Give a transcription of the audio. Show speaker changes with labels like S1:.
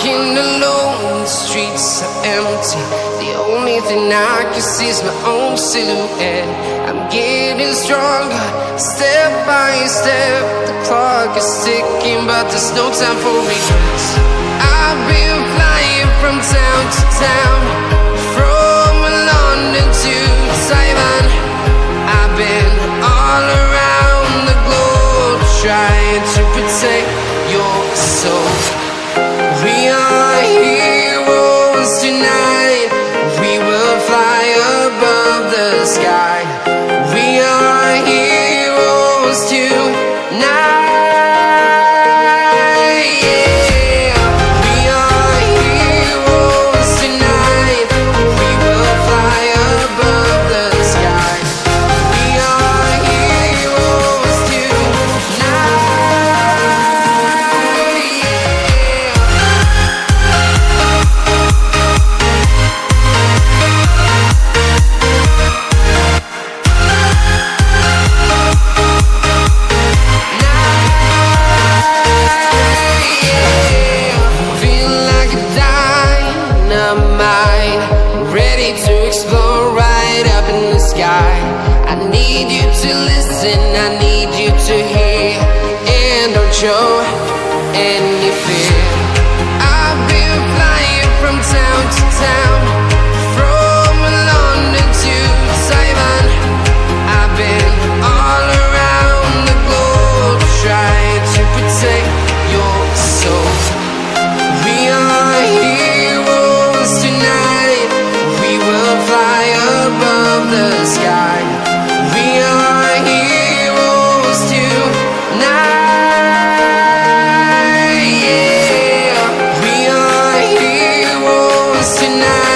S1: Walking alone, the streets are empty. The only thing I can see is my own silhouette. I'm getting stronger, step by step. The clock is ticking, but there's no time for regrets. I've been flying from town to town, from London to Taiwan. I've been all around the globe, trying to protect your soul. We are heroes tonight. We will fly above the sky. We are heroes tonight. Yeah. We are heroes tonight. We will fly above the sky. We are heroes tonight. Ready to explore right up in the sky. I need you to listen, I need you to hear, and don't show any fear. I've been flying from town to town, from London to Taiwan. I've been all around the globe, trying to protect your soul. We are heroes tonight. We will fly above the sky. We are heroes tonight. Yeah. We are heroes tonight.